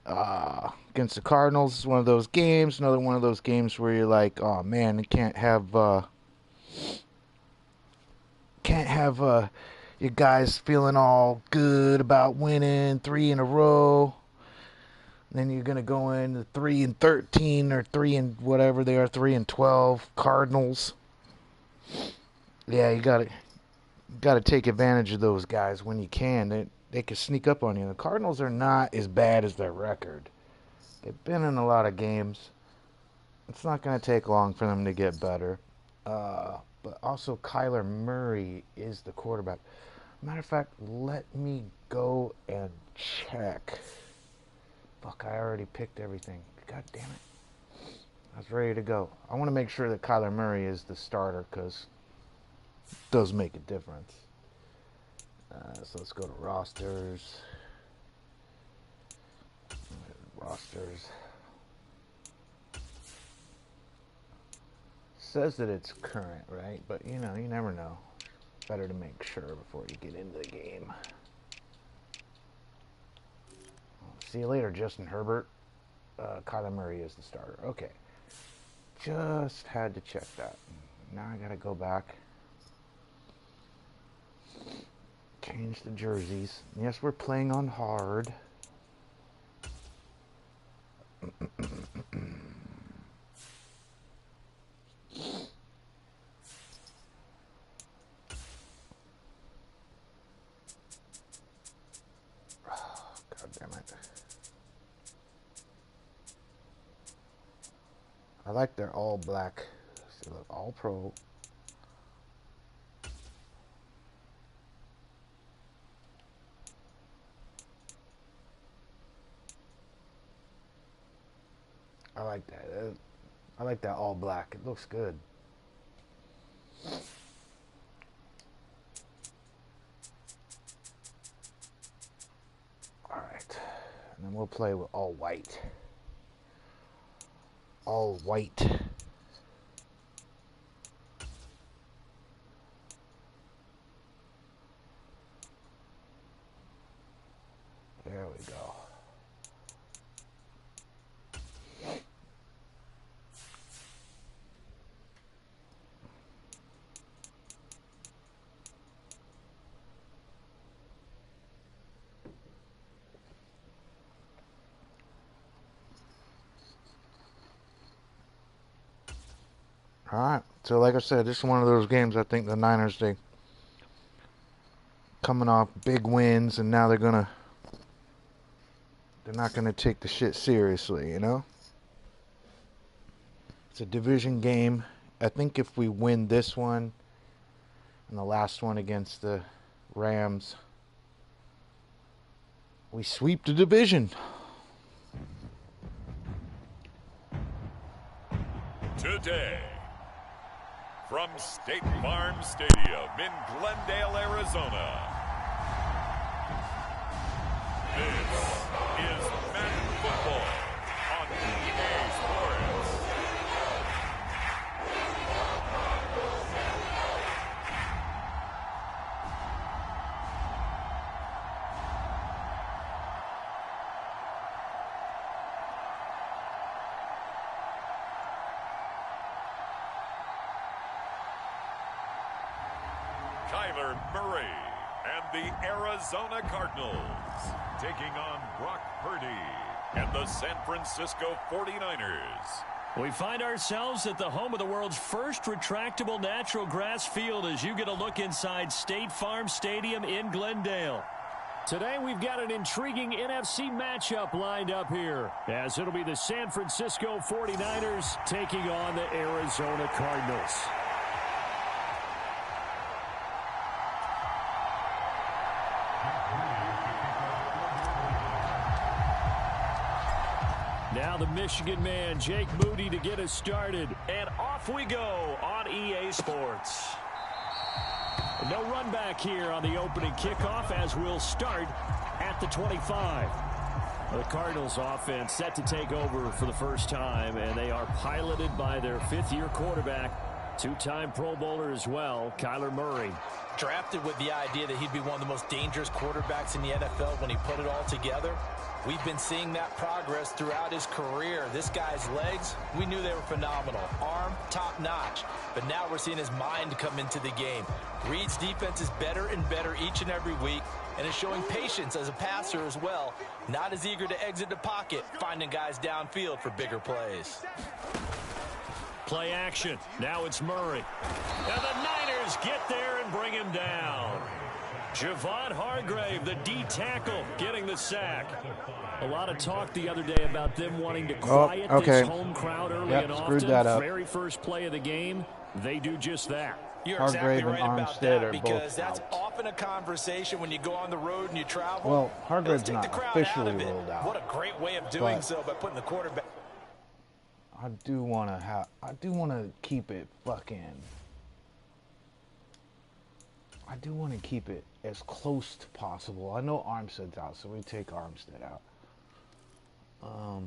Against the Cardinals is one of those games. Another one of those games where you're like, oh man, you can't have your guys feeling all good about winning 3 in a row. Then you're gonna go into 3-13 or 3 and whatever they are, 3-12 Cardinals. Yeah, you gotta take advantage of those guys when you can. They can sneak up on you. The Cardinals are not as bad as their record. They've been in a lot of games. It's not going to take long for them to get better. But also, Kyler Murray is the quarterback. Matter of fact, let me go and check. Fuck, I already picked everything. God damn it. I was ready to go. I want to make sure that Kyler Murray is the starter because it does make a difference. So let's go to rosters. Rosters. Says that it's current, right? But you know, you never know. Better to make sure before you get into the game. See you later, Justin Herbert. Kyler Murray is the starter. Okay. Just had to check that. Now I gotta go back. Change the jerseys. Yes, we're playing on hard. God damn it. I like their all black. See, look, all pro. I like that. I like that all black. It looks good. All right. And then we'll play with all white. All white. There we go. All right. So, like I said, this is one of those games I think the Niners, they coming off big wins, and now they're not gonna take the shit seriously, you know? It's a division game. I think if we win this one and the last one against the Rams, we sweep the division. Today, from State Farm Stadium in Glendale, Arizona, this is Madden Football on EA Sports. Kyler Murray and the Arizona Cardinals taking on Brock Purdy and the San Francisco 49ers. We find ourselves at the home of the world's first retractable natural grass field as you get a look inside State Farm Stadium in Glendale. Today we've got an intriguing NFC matchup lined up here, as it'll be the San Francisco 49ers taking on the Arizona Cardinals. Now the Michigan man, Jake Moody, to get us started. And off we go on EA Sports. No run back here on the opening kickoff as we'll start at the 25. The Cardinals offense set to take over for the first time, and they are piloted by their fifth-year quarterback, two-time Pro Bowler as well, Kyler Murray. Drafted with the idea that he'd be one of the most dangerous quarterbacks in the NFL when he put it all together. We've been seeing that progress throughout his career. This guy's legs, we knew they were phenomenal. Arm, top-notch. But now we're seeing his mind come into the game. Reed's defense is better and better each and every week, and is showing patience as a passer as well. Not as eager to exit the pocket, finding guys downfield for bigger plays. Play action. Now it's Murray. And the Niners get there and bring him down. Javon Hargrave, the D tackle, getting the sack. A lot of talk the other day about them wanting to quiet this home crowd early and often. Very first play of the game, they do just that. You're exactly right about that, because that's often a conversation when you go on the road and you travel. Well, Hargrave's not officially ruled out. What a great way of doing so by putting the quarterback. I do want to keep it I do want to keep it as close to possible. I know Armstead's out, so we take Armstead out. I'll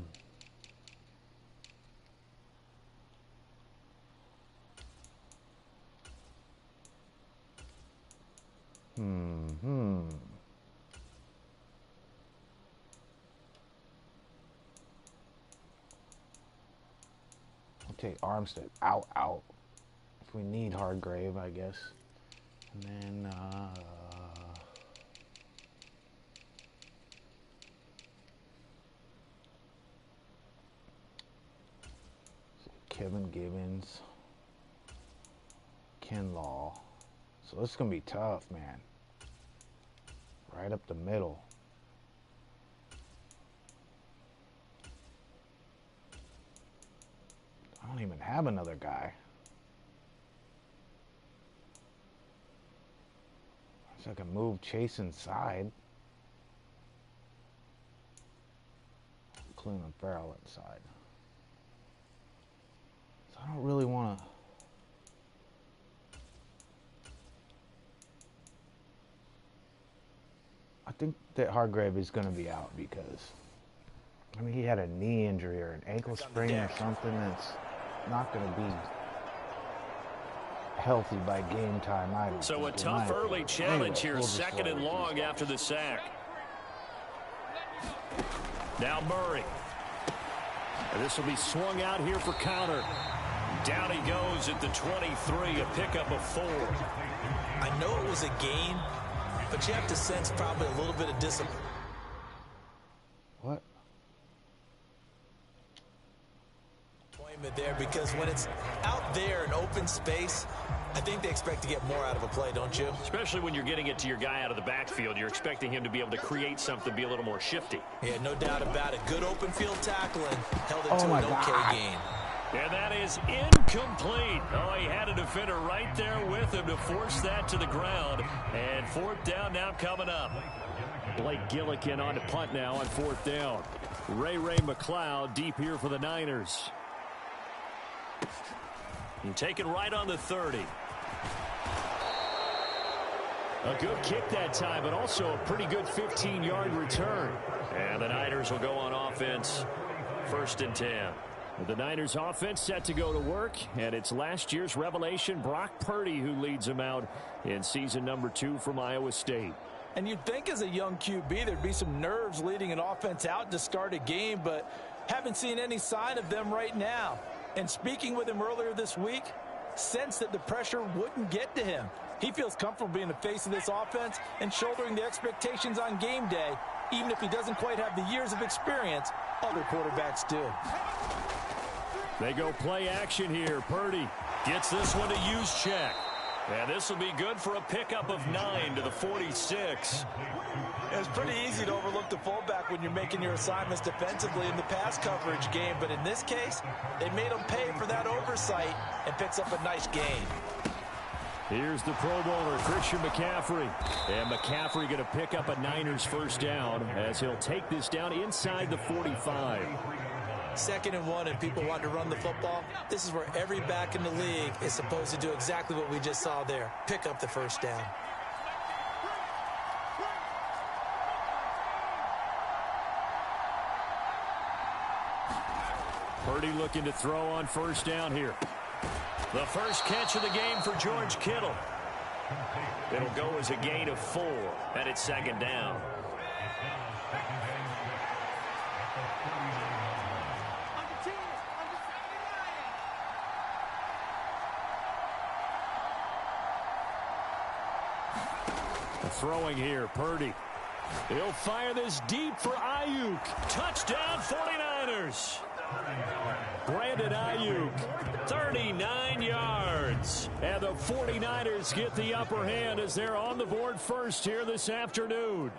take Armstead out. If we need Hargrave, I guess. And then, Kevin Gibbons, Ken Law. So this is going to be tough, man. Right up the middle. I don't even have another guy. So I can move Chase inside. Cleveland Farrell inside. So I don't really want to. I think that Hargrave is going to be out because, I mean, he had a knee injury or an ankle sprain or something that's not going to be healthy by game time either. So a tough early challenge here, second and long after the sack. Now Murray. And this will be swung out here for counter. Down he goes at the 23, a pickup of 4. I know it was a gain, but you have to sense probably a little bit of discipline. What? There, because when it's out there in open space, I think they expect to get more out of a play, don't you? Especially when you're getting it to your guy out of the backfield. You're expecting him to be able to create something, be a little more shifty. Yeah, no doubt about it. Good open field tackling, held it to an okay gain. And that is incomplete. Oh, he had a defender right there with him to force that to the ground. And 4th down now coming up. Blake Gillikin on to punt now on 4th down. Ray McLeod deep here for the Niners. And taken right on the 30. A good kick that time, but also a pretty good 15-yard return. And the Niners will go on offense, 1st and 10. The Niners offense set to go to work, and it's last year's revelation, Brock Purdy, who leads them out in season number 2 from Iowa State. And you'd think as a young QB there'd be some nerves leading an offense out to start a game, but haven't seen any sign of them right now. And speaking with him earlier this week, sensed that the pressure wouldn't get to him. He feels comfortable being the face of this offense and shouldering the expectations on game day, even if he doesn't quite have the years of experience other quarterbacks do. They go play action here. Purdy gets this one to use check. And this will be good for a pickup of 9 to the 46. It's pretty easy to overlook the fullback when you're making your assignments defensively in the pass coverage game, but in this case, they made him pay for that oversight and picks up a nice gain. Here's the Pro Bowler, Christian McCaffrey. And McCaffrey going to pick up a Niners 1st down as he'll take this down inside the 45. 2nd and 1 and people want to run the football. This is where every back in the league is supposed to do exactly what we just saw there. Pick up the 1st down. Purdy looking to throw on 1st down here. The first catch of the game for George Kittle. It'll go as a gain of 4, and it's 2nd down. throwing here. Purdy. He'll fire this deep for Ayuk. Touchdown 49ers. Brandon Ayuk, 39 yards. And the 49ers get the upper hand as they're on the board first here this afternoon.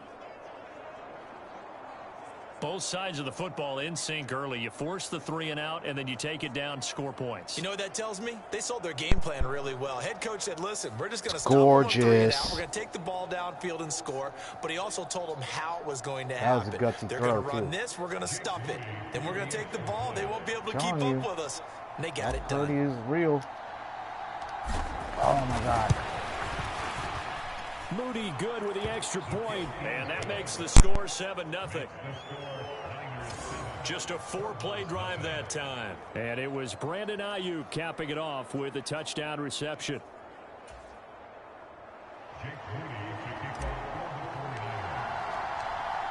Both sides of the football in sync early. You force the 3 and out, and then you take it down, score points. You know what that tells me? They sold their game plan really well. Head coach said, listen, we're just going to stop Gorgeous. on 3 and out. We're going to take the ball downfield and score. But he also told them how it was going to happen. That was a gutsy They're throw, going to run too. this. We're going to stop it. Then we're going to take the ball. They won't be able to keep Telling up you. with us. And they got it done. Parody is real. Oh, my God. Moody good with the extra point. And that makes the score 7-0. Just a 4-play drive that time. And it was Brandon Ayuk capping it off with a touchdown reception.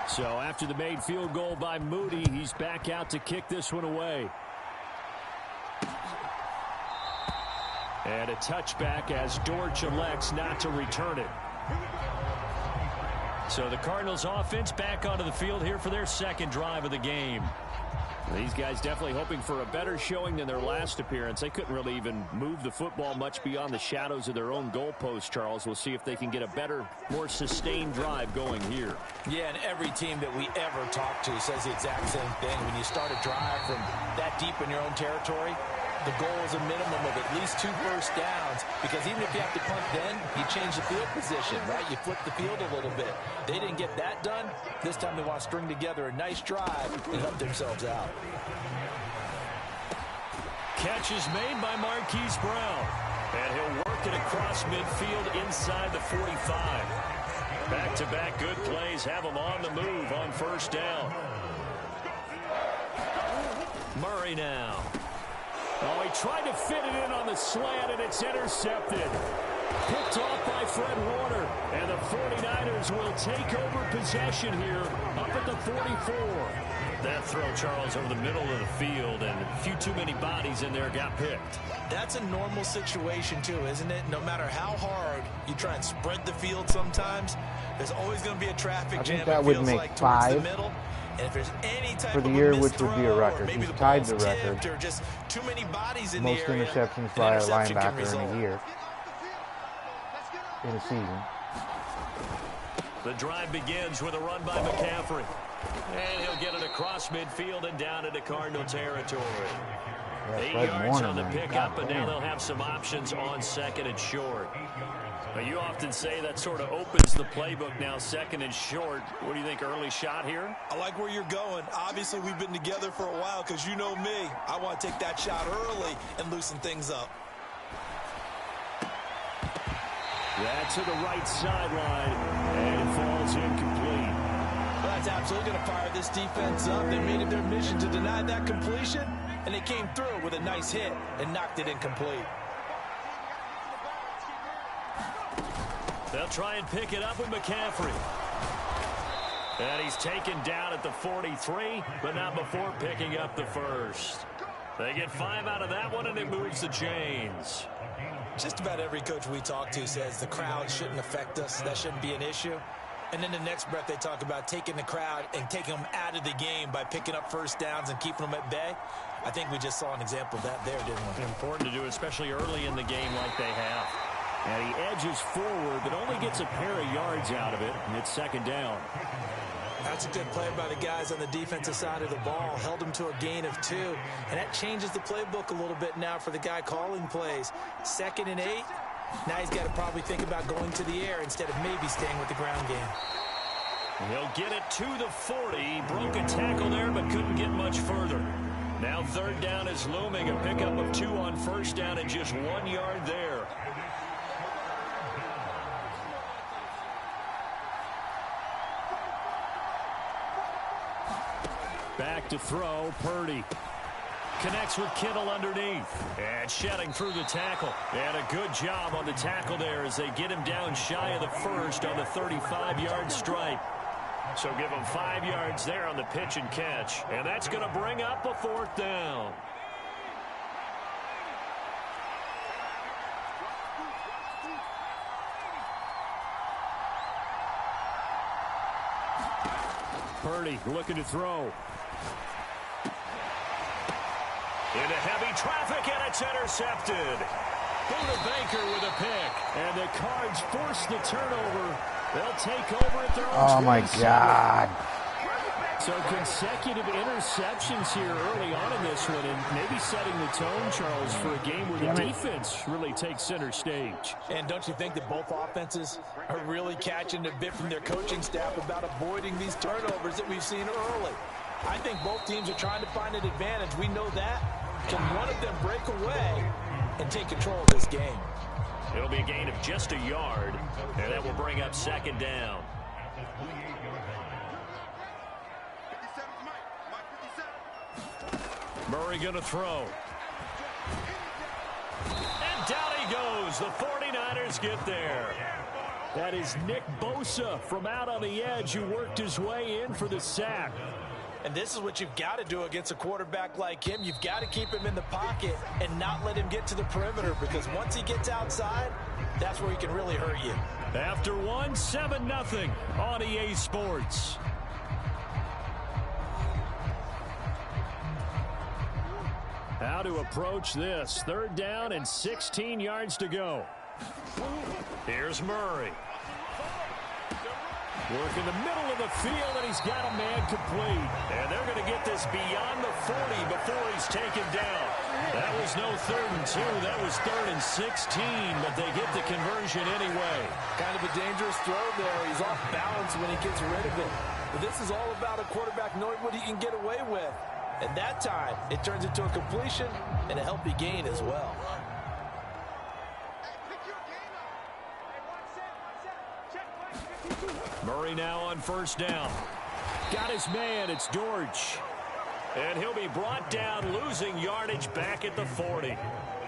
So after the made field goal by Moody, he's back out to kick this one away. And a touchback as Dortch elects not to return it. So the Cardinals offense back onto the field here for their second drive of the game. These guys definitely hoping for a better showing than their last appearance. They couldn't really even move the football much beyond the shadows of their own goalpost, Charles. We'll see if they can get a better, more sustained drive going here. Yeah, and every team that we ever talk to says the exact same thing. When you start a drive from that deep in your own territory, the goal is a minimum of at least 2 first downs, because even if you have to punt then, you change the field position, right? You flip the field a little bit. They didn't get that done. This time they want to string together a nice drive and help themselves out. Catch is made by Marquise Brown. And he'll work it across midfield inside the 45. Back-to-back good plays have him on the move on first down. Murray now. Oh, he tried to fit it in on the slant, and it's intercepted. Picked off by Fred Warner. And the 49ers will take over possession here up at the 44. That throw, Charles, over the middle of the field, and a few too many bodies in there got picked. That's a normal situation, too, isn't it? No matter how hard you try and spread the field sometimes, there's always going to be a traffic jam. that would make like, 5 towards the middle. And if there's any type for the of year, a which would be a record. He's tied the record. Or just too many bodies in Most the area, interceptions by a interception can linebacker result. in a year. In a season. The drive begins with a run by McCaffrey. And he'll get it across midfield and down into Cardinal territory. Yeah, 8 Fred yards Warner, on the man. pickup, God and now damn. they'll have some options on second and short. But you often say that sort of opens the playbook now, second and short. What do you think, early shot here? I like where you're going. Obviously, we've been together for a while, because you know me. I want to take that shot early and loosen things up. That's to the right sideline, and it falls incomplete. Well, that's absolutely going to fire this defense up. They made it their mission to deny that completion, and they came through with a nice hit and knocked it incomplete. They'll try and pick it up with McCaffrey. And he's taken down at the 43, but not before picking up the first. They get 5 out of that one, and it moves the chains. Just about every coach we talk to says the crowd shouldn't affect us. That shouldn't be an issue. And then the next breath they talk about taking the crowd and taking them out of the game by picking up first downs and keeping them at bay. I think we just saw an example of that there, didn't we? Important to do, especially early in the game like they have. And he edges forward, but only gets a pair of yards out of it, and it's second down. That's a good play by the guys on the defensive side of the ball. Held them to a gain of 2. And that changes the playbook a little bit now for the guy calling plays. 2nd and 8. Now he's got to probably think about going to the air instead of maybe staying with the ground game. He'll get it to the 40. Broke a tackle there, but couldn't get much further. Now third down is looming. A pickup of 2 on first down and just 1 yard there. Back to throw, Purdy. Connects with Kittle underneath. And shedding through the tackle. And a good job on the tackle there as they get him down shy of the first on the 35-yard strike. So give him 5 yards there on the pitch and catch. And that's going to bring up a 4th down. Parody looking to throw. Into heavy traffic, and it's intercepted. Buda Baker with a pick. And the Cards force the turnover. They'll take over at their own 27. Oh, my God. So consecutive interceptions here early on in this one, and maybe setting the tone, Charles, for a game where the defense really takes center stage. And don't you think that both offenses are really catching a bit from their coaching staff about avoiding these turnovers that we've seen early? I think both teams are trying to find an advantage. We know that. Can one of them break away and take control of this game? It'll be a gain of just a yard, and that will bring up second down. Murray going to throw. And down he goes. The 49ers get there. That is Nick Bosa from out on the edge who worked his way in for the sack. And this is what you've got to do against a quarterback like him. You've got to keep him in the pocket and not let him get to the perimeter, because once he gets outside, that's where he can really hurt you. After one, 7-0 on EA Sports. How to approach this. Third down and 16 yards to go. Here's Murray. Work in the middle of the field, and he's got a man complete. And they're going to get this beyond the 40 before he's taken down. That was no 3rd and 2. That was 3rd and 16, but they get the conversion anyway. Kind of a dangerous throw there. He's off balance when he gets rid of it. But this is all about a quarterback knowing what he can get away with. At that time, it turns into a completion and a healthy gain as well. Murray now on first down. Got his man. It's Dortch. And he'll be brought down, losing yardage back at the 40.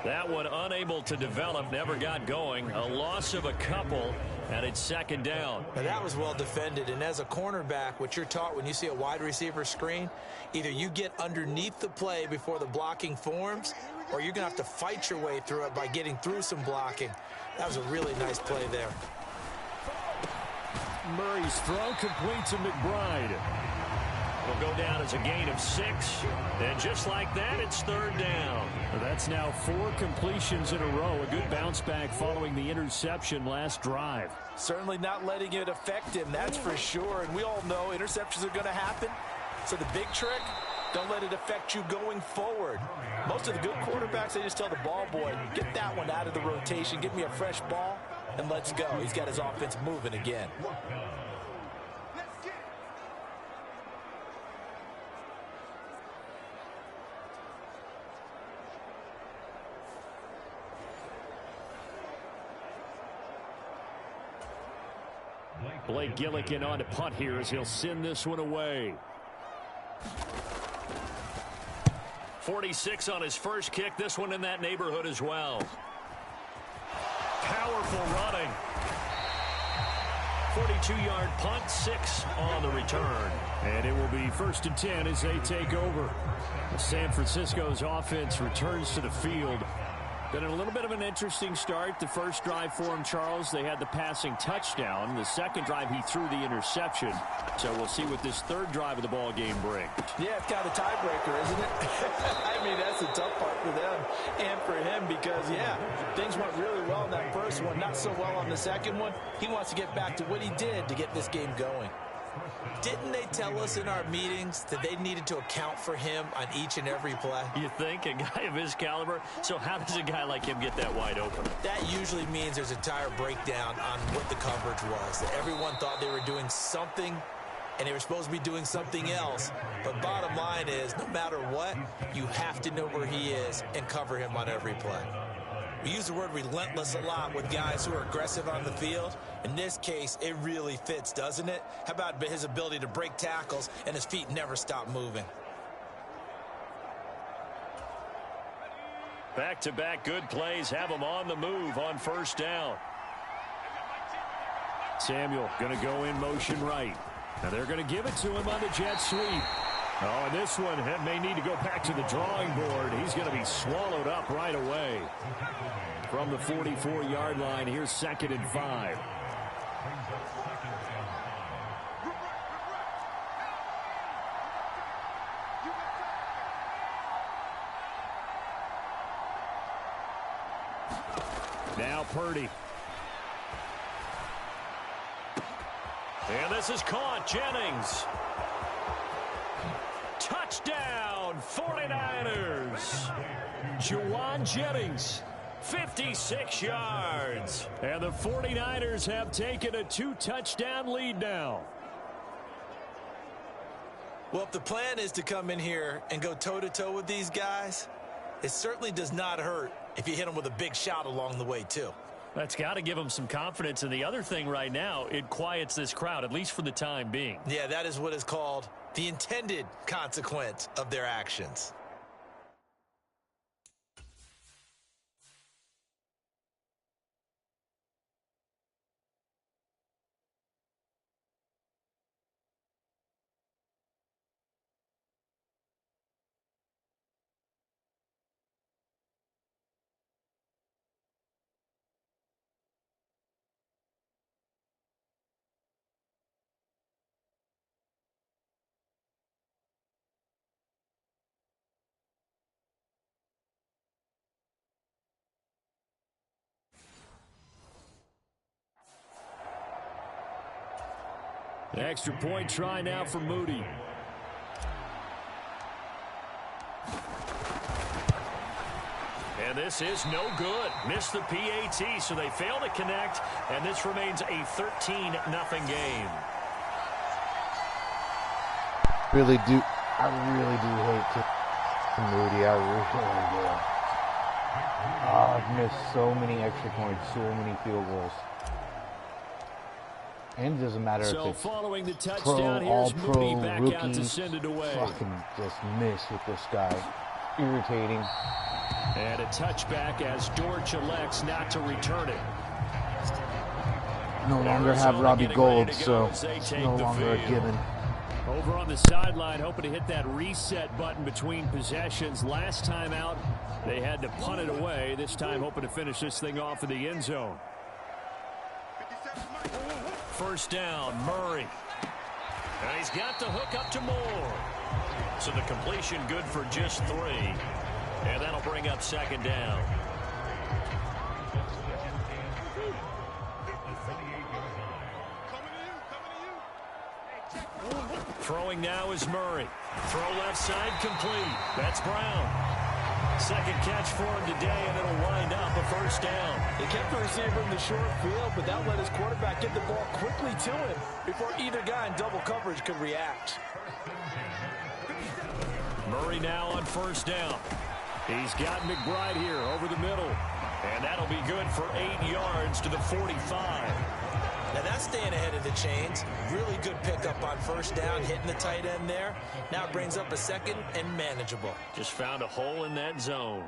That one unable to develop, never got going. A loss of a couple, and it's second down. Now that was well defended, and as a cornerback, what you're taught when you see a wide receiver screen, either you get underneath the play before the blocking forms, or you're going to have to fight your way through it by getting through some blocking. That was a really nice play there. Murray's throw complete to McBride. Will go down as a gain of 6. And just like that, it's third down. That's now 4 completions in a row. A good bounce back following the interception last drive. Certainly not letting it affect him, that's for sure. And we all know interceptions are going to happen. So the big trick, don't let it affect you going forward. Most of the good quarterbacks, they just tell the ball boy, get that one out of the rotation, give me a fresh ball, and let's go. He's got his offense moving again. Blake Gillikin on to punt here as he'll send this one away. 46 on his first kick. This one in that neighborhood as well. Powerful running. 42-yard punt, 6 on the return. And it will be 1st and 10 as they take over. San Francisco's offense returns to the field. Been a little bit of an interesting start. The first drive for him, Charles, they had the passing touchdown. The second drive, he threw the interception. So we'll see what this third drive of the ball game brings. Yeah, it's kind of a tiebreaker, isn't it? I mean, that's the tough part for them and for him because, yeah, things went really well in that first one, not so well on the second one. He wants to get back to what he did to get this game going. Didn't they tell us in our meetings that they needed to account for him on each and every play? You think? A guy of his caliber? So how does a guy like him get that wide open? That usually means there's a entire breakdown on what the coverage was. That everyone thought they were doing something, and they were supposed to be doing something else. But bottom line is, no matter what, you have to know where he is and cover him on every play. We use the word relentless a lot with guys who are aggressive on the field. In this case, it really fits, doesn't it? How about his ability to break tackles and his feet never stop moving? Back-to-back good plays have him on the move on first down. Samuel going to go in motion right. Now they're going to give it to him on the jet sweep. Oh, and this one may need to go back to the drawing board. He's going to be swallowed up right away. From the 44-yard line, here's 2nd and 5. Now Parody. And this is caught. Jennings. Touchdown, 49ers. Juwan Jennings, 56 yards. And the 49ers have taken a 2-touchdown lead now. Well, if the plan is to come in here and go toe-to-toe with these guys, it certainly does not hurt if you hit them with a big shot along the way, too. That's got to give them some confidence. And the other thing right now, it quiets this crowd, at least for the time being. Yeah, that is what is called the intended consequence of their actions. The extra point try now for Moody. And this is no good. Missed the PAT, so they fail to connect, and this remains a 13-0 game. I really do hate Moody. I really do. Oh, I've missed so many extra points, so many field goals. And it doesn't matter if it's following the pro, touchdown, all here's pro, Moody back rookie. out to send it away. Fucking just miss with this guy. Irritating. And a touchback as Dortch elects not to return it. No longer have Robbie Gould, so it's no longer a given. Over on the sideline, hoping to hit that reset button between possessions. Last time out, they had to punt it away. This time, hoping to finish this thing off in the end zone. First down, Murray. And he's got the hook up to Moore. So the completion good for just 3. And that'll bring up second down. Throwing now is Murray. Throw left side complete. That's Brown. Second catch for him today, and it'll wind up a first down. He kept the receiver in the short field, but that let his quarterback get the ball quickly to him before either guy in double coverage could react. Murray now on first down. He's got McBride here over the middle, and that'll be good for 8 yards to the 45. Now that's staying ahead of the chains. Really good pickup on first down, hitting the tight end there. Now it brings up a second and manageable. Just found a hole in that zone.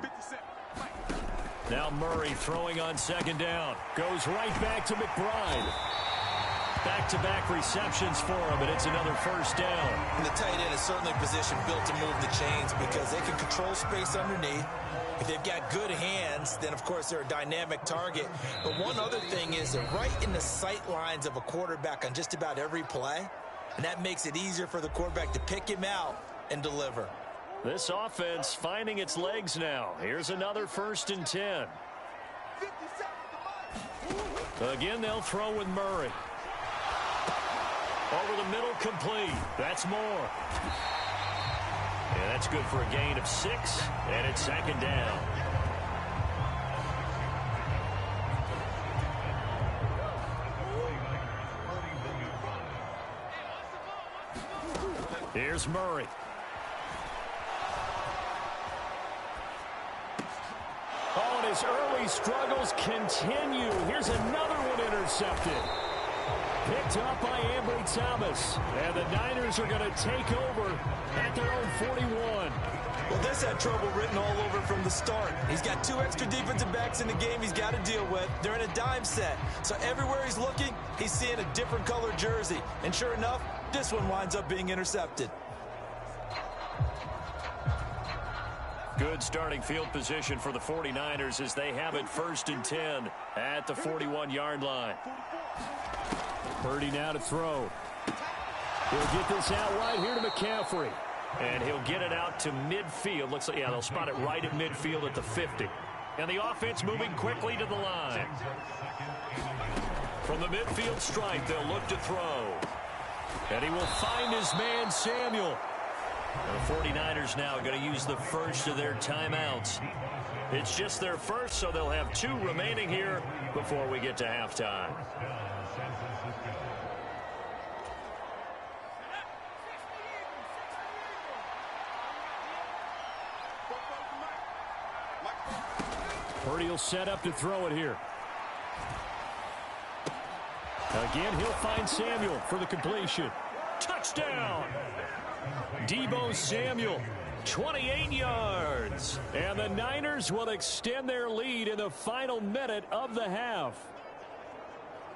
Now Murray throwing on second down. Goes right back to McBride. Back-to-back receptions for him, and it's another first down. And the tight end is certainly positioned built to move the chains because they can control space underneath. If they've got good hands, then, of course, they're a dynamic target. But one other thing is they're right in the sight lines of a quarterback on just about every play, and that makes it easier for the quarterback to pick him out and deliver. This offense finding its legs now. Here's another 1st and 10. Again, they'll throw with Murray. Over the middle, complete. That's Moore. And that's good for a gain of 6, and it's second down. Here's Murray. Oh, and his early struggles continue. Here's another one intercepted. Picked up by Ambry Thomas. And the Niners are going to take over at their own 41. Well, this had trouble written all over from the start. He's got 2 extra defensive backs in the game he's got to deal with. They're in a dime set. So everywhere he's looking, he's seeing a different colored jersey. And sure enough, this one winds up being intercepted. Good starting field position for the 49ers as they have it 1st and 10 at the 41-yard line. Parody now to throw. He'll get this out right here to McCaffrey. And he'll get it out to midfield. Looks like, yeah, they'll spot it right at midfield at the 50. And the offense moving quickly to the line. From the midfield stripe, they'll look to throw. And he will find his man, Samuel. The 49ers now going to use the first of their timeouts. It's just their first, so they'll have 2 remaining here before we get to halftime. Parody will set up to throw it here. Again, he'll find Samuel for the completion. Touchdown! Deebo Samuel, 28 yards. And the Niners will extend their lead in the final minute of the half.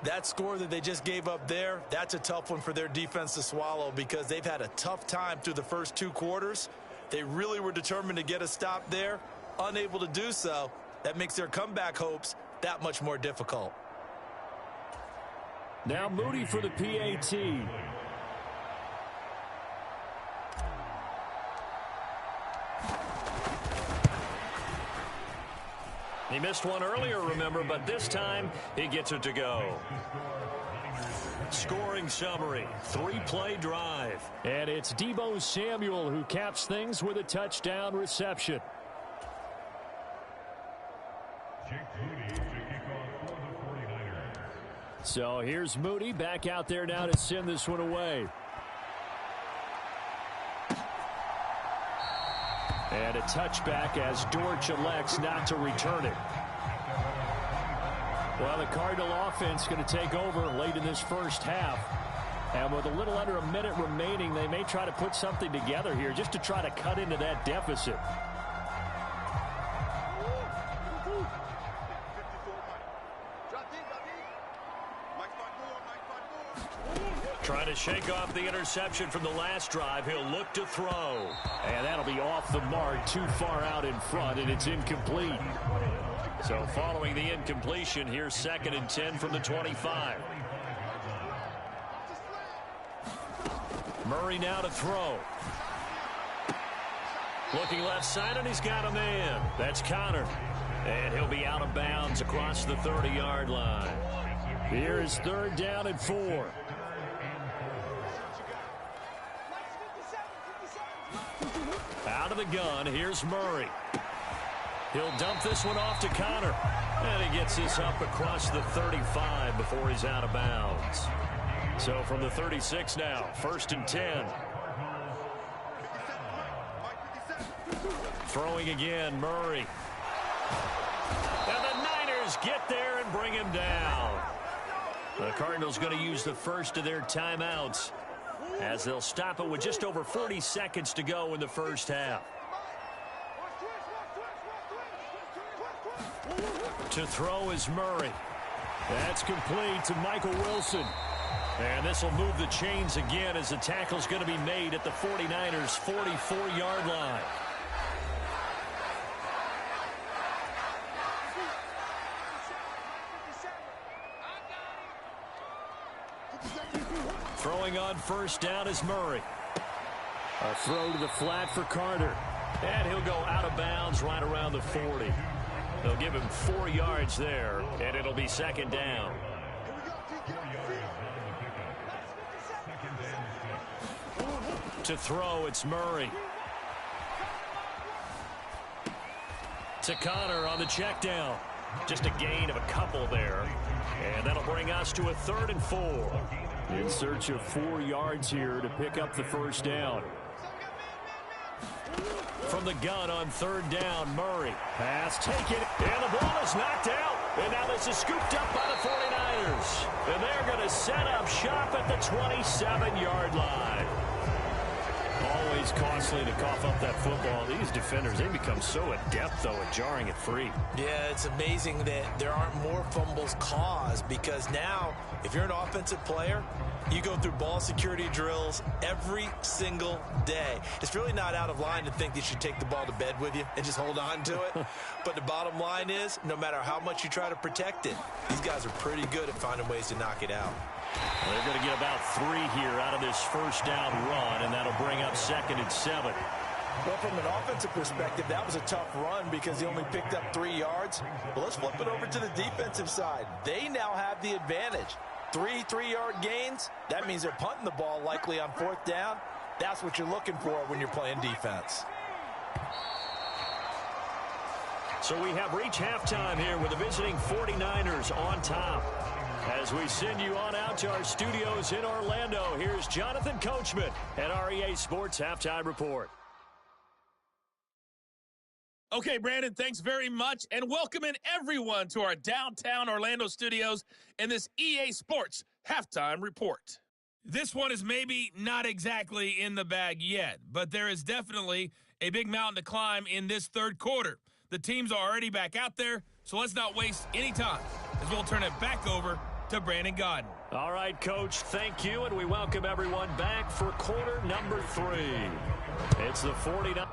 That score that they just gave up there, that's a tough one for their defense to swallow because they've had a tough time through the first 2 quarters. They really were determined to get a stop there, unable to do so. That makes their comeback hopes that much more difficult. Now Moody for the PAT. He missed one earlier, remember, but this time he gets it to go. Scoring summary, 3-play drive. And it's Deebo Samuel who caps things with a touchdown reception. So here's Moody back out there now to send this one away. And a touchback as Dortch elects not to return it. Well, the Cardinal offense going to take over late in this first half. And with a little under a minute remaining, they may try to put something together here just to try to cut into that deficit. Trying to shake off the interception from the last drive. He'll look to throw. And that'll be off the mark, too far out in front, and it's incomplete. So following the incompletion, here's 2nd and 10 from the 25. Murray now to throw. Looking left side, and he's got a man. That's Connor. And he'll be out of bounds across the 30-yard line. Here is 3rd down and 4. Out of the gun, here's Murray. He'll dump this one off to Connor. And he gets this up across the 35 before he's out of bounds. So from the 36 now, 1st and 10. Throwing again, Murray. And the Niners get there and bring him down. The Cardinals going to use the first of their timeouts as they'll stop it with just over 40 seconds to go in the first half. To throw is Murray. That's complete to Michael Wilson. And this will move the chains again as the tackle's going to be made at the 49ers' 44-yard line. Throwing on 1st down is Murray. A throw to the flat for Carter. And he'll go out of bounds right around the 40. They'll give him 4 yards there, and it'll be 2nd down. To throw, it's Murray. To Connor on the check down. Just a gain of a couple there. And that'll bring us to a 3rd and 4. In search of 4 yards here to pick up the 1st down. From the gun on 3rd down, Murray. Pass taken, and the ball is knocked out. And now this is scooped up by the 49ers. And they're going to set up shop at the 27-yard line. Always costly to cough up that football. These defenders, they become so adept, though, at jarring it free. Yeah, it's amazing that there aren't more fumbles caused because now, if you're an offensive player, you go through ball security drills every single day. It's really not out of line to think that you should take the ball to bed with you and just hold on to it. But the bottom line is, no matter how much you try to protect it, these guys are pretty good at finding ways to knock it out. Well, they're going to get about 3 here out of this 1st down run, and that'll bring up 2nd and 7. Well, from an offensive perspective, that was a tough run because he only picked up 3 yards. But let's flip it over to the defensive side. They now have the advantage. 3 3-yard gains, that means they're punting the ball likely on 4th down. That's what you're looking for when you're playing defense. So we have reached halftime here with the visiting 49ers on top. As we send you on out to our studios in Orlando, here's Jonathan Coachman at our EA Sports Halftime Report. Okay, Brandon, thanks very much, and welcome in everyone to our downtown Orlando studios in this EA Sports Halftime Report. This one is maybe not exactly in the bag yet, but there is definitely a big mountain to climb in this third quarter. The teams are already back out there, so let's not waste any time as we'll turn it back over to Brandon Godden. All right, Coach, thank you, and we welcome everyone back for quarter number 3. It's the 49ers.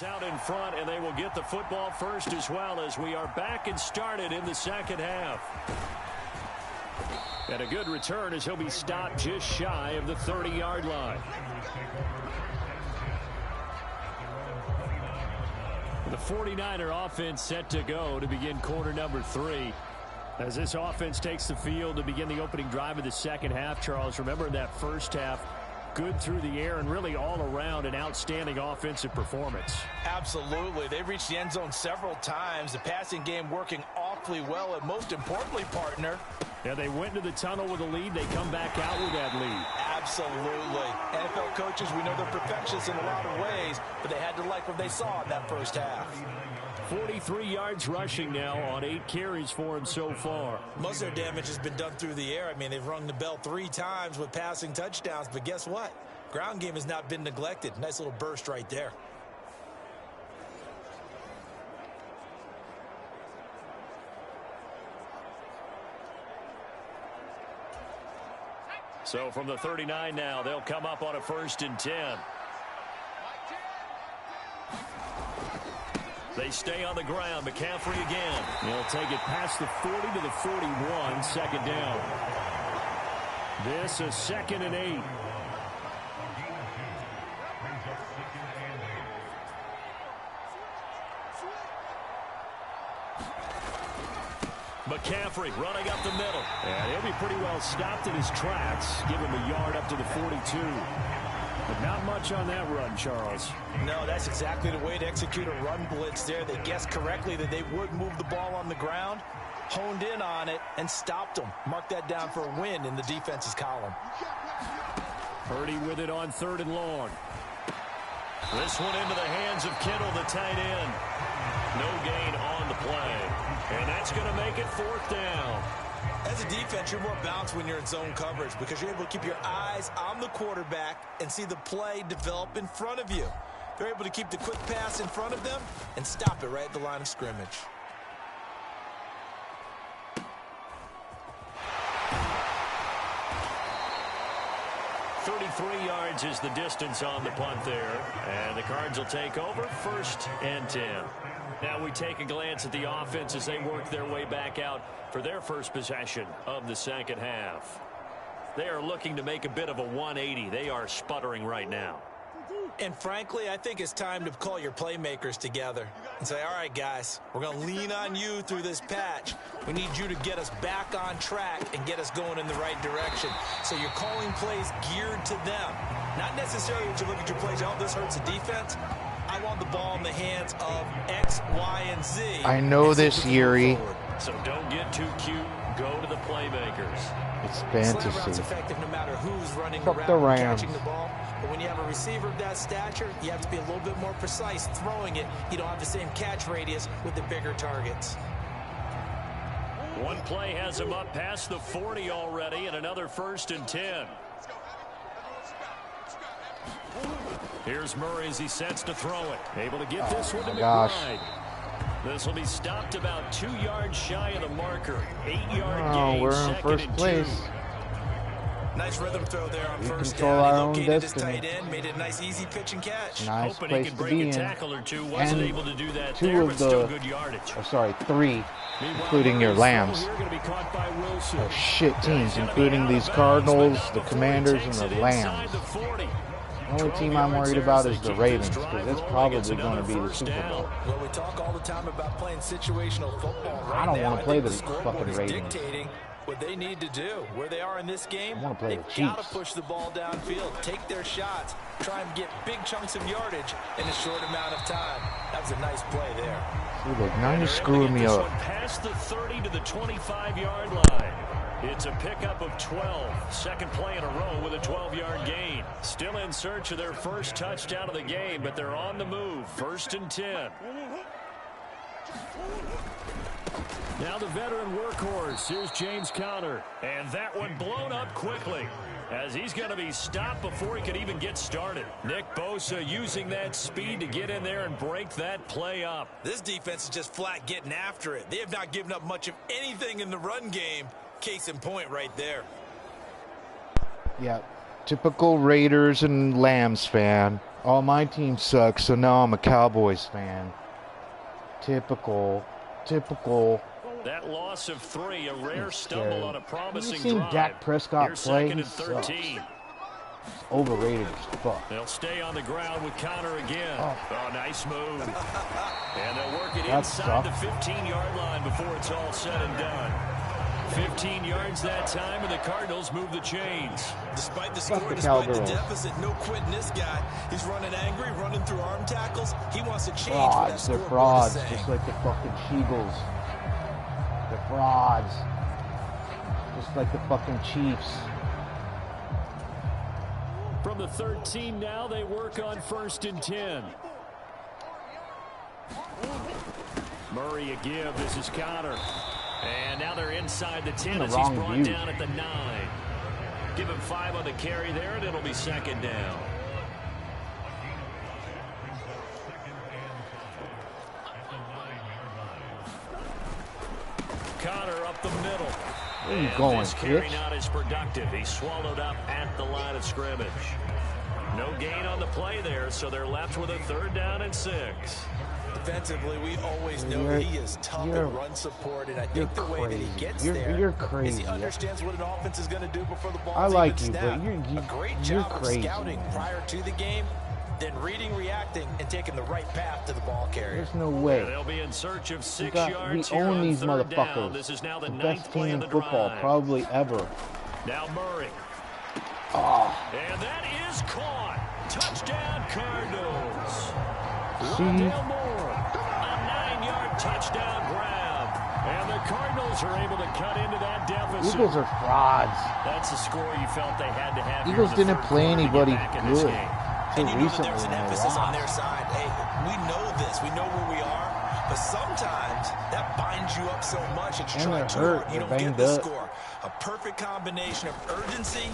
Out in front, and they will get the football first as well as we are back and started in the second half. And a good return as he'll be stopped just shy of the 30-yard line. The 49er offense set to go to begin quarter number 3. As this offense takes the field to begin the opening drive of the second half, Charles, remember in that first half, good through the air and really all around an outstanding offensive performance. Absolutely. They've reached the end zone several times. The passing game working awfully well, and most importantly, partner. Yeah, they went into the tunnel with a lead. They come back out with that lead. Absolutely. NFL coaches, we know they're perfectionists in a lot of ways, but they had to like what they saw in that first half. 43 yards rushing now on 8 carries for him so far. Most of their damage has been done through the air. I mean, they've rung the bell 3 times with passing touchdowns, but guess what? Ground game has not been neglected. Nice little burst right there. So from the 39 now, they'll come up on a 1st and 10. They stay on the ground. McCaffrey again. He'll take it past the 40 to the 41. Second down. This is 2nd and 8. McCaffrey running up the middle. And he'll be pretty well stopped in his tracks. Give him a yard up to the 42. But not much on that run, Charles. No, that's exactly the way to execute a run blitz there. They guessed correctly that they would move the ball on the ground, honed in on it, and stopped them. Mark that down for a win in the defense's column. Parody with it on 3rd and long. This one into the hands of Kittle, the tight end. No gain on the play. And that's going to make it 4th down. As a defense, you're more balanced when you're in zone coverage because you're able to keep your eyes on the quarterback and see the play develop in front of you. They're able to keep the quick pass in front of them and stop it right at the line of scrimmage. .33 yards is the distance on the punt there. And the Cards will take over 1st and 10. Now we take a glance at the offense as they work their way back out for their first possession of the second half. They are looking to make a bit of a 180. They are sputtering right now. And frankly, I think it's time to call your playmakers together and say, all right, guys, we're going to lean on you through this patch. We need you to get us back on track and get us going in the right direction. So you're calling plays geared to them. Not necessarily that you look at your plays, oh, this hurts the defense. I want the ball in the hands of X, Y, and Z. I know this, Yuri. So don't get too cute. Go to the playmakers. It's Slant route's fantasy. effective no matter who's running Fuck around the and Rams. catching the ball. But when you have a receiver of that stature, you have to be a little bit more precise throwing it. You don't have the same catch radius with the bigger targets. One play has him up past the 40 already, and another 1st and 10. Here's Murray as he sets to throw it. Able to get this one to McBride. This will be stopped about 2 yards shy of the marker. 8-yard gain. We're in second first and place. 2. Nice rhythm throw there on We first control down. our He own located his destiny. tight end, made it a nice, easy pitch and catch. Nice Hoping he place could to break be a in. tackle or two. Wasn't And able to do that two there, of but still the- good yardage. Oh, sorry, 3, Meanwhile, including your Murray's Lambs. throw here gonna be caught by Wilson. Oh, shit teams, He's gonna be including out these of bounds, Cardinals, but the before he Commanders, and takes the it inside Lambs. the 40. The only team I'm worried about is the Ravens, because that's probably going to be the Super Bowl. Well, we talk all the time about playing situational football. Right I don't now, want to play think the scoreboard fucking is Ravens. dictating what they need to do. Where they are in this game, I want to play the they've got to Chiefs. push the ball downfield, take their shots, try and get big chunks of yardage in a short amount of time. That was a nice play there. See, look, now And you're they're able to screwing get me this up. one past the 30 to the 25-yard line. It's a pickup of 12. Second play in a row with a 12-yard gain. Still in search of their first touchdown of the game, but they're on the move. 1st and 10. Now the veteran workhorse. Here's James Conner. And that one blown up quickly, as he's going to be stopped before he could even get started. Nick Bosa using that speed to get in there and break that play up. This defense is just flat getting after it. They have not given up much of anything in the run game. Case in point right there. Yeah, typical Raiders and Lambs fan. Oh, my team sucks, so now I'm a Cowboys fan. Typical. That loss of 3, a rare It's stumble scary. on a promising Have you seen drive. Dak Prescott Here's play? 2nd and He sucks. 13. Overrated as fuck. They'll stay on the ground with Conner again. Oh. Nice move. And they'll work it That inside sucked. the 15-yard line before it's all said and done. 15 yards that time, and the Cardinals move the chains. Despite the Fuck score, the despite the Cowgirls. deficit, no quitting this guy. He's running angry, running through arm tackles. He wants to change what that Frauds. They're scoreboard frauds, is saying. just like the fucking Eagles. They're frauds. Just like the fucking Chiefs. From the 13 now, they work on 1st and 10. Murray a give. This is Conner. And now they're inside the 10 the as he's wrong brought view. down at the 9. Give him 5 on the carry there, and it'll be 2nd down. Conner up the middle. Where you And going, this carry bitch? not as productive. He's swallowed up at the line of scrimmage. No gain on the play there, so they're left with a 3rd down and 6. Defensively, we always know You're- he is tough you're- in run support, and I you're think the way that he crazy. gets You're- there you're is crazy. he understands what an offense is going to do before the ball I like you, but snapped. you're A great you're job crazy. of scouting prior to the game, then reading, reacting, and taking the right path to the ball carrier. There's no way. They'll be in search of 6 We yards own here on these 3rd down. motherfuckers. This is now the The 9th best play team of in the football, drive. probably ever. Now Murray. Oh, And that is caught. Touchdown Cardinals. see? Rondale Moore. A 9-yard touchdown grab. And the Cardinals are able to cut into that deficit. Eagles are frauds. That's the score you felt they had to have. here Eagles in the didn't third play quarter to get anybody back in this good game. And till you know that recently there's an when they emphasis on lost. their side. Hey, we know this. We know where we are. But sometimes that binds you up so much that you And try they're too hurt. hard. You They're don't get banged the up. score. A perfect combination of urgency,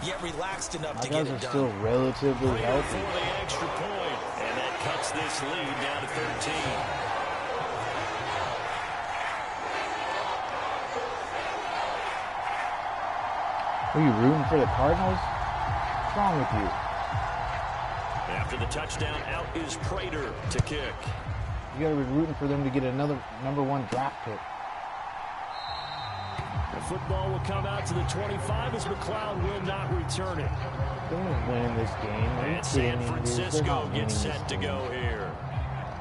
yet relaxed enough My to get guys are it done. still relatively Prater healthy. for the extra point. And that cuts this lead down to 13. Are you rooting for the Cardinals? What's wrong with you? After the touchdown, out is Prater to kick. You gotta be rooting for them to get another #1 draft pick. The football will come out to the 25 as McLeod will not return it. They're winning this game. And San Francisco gets set to go here.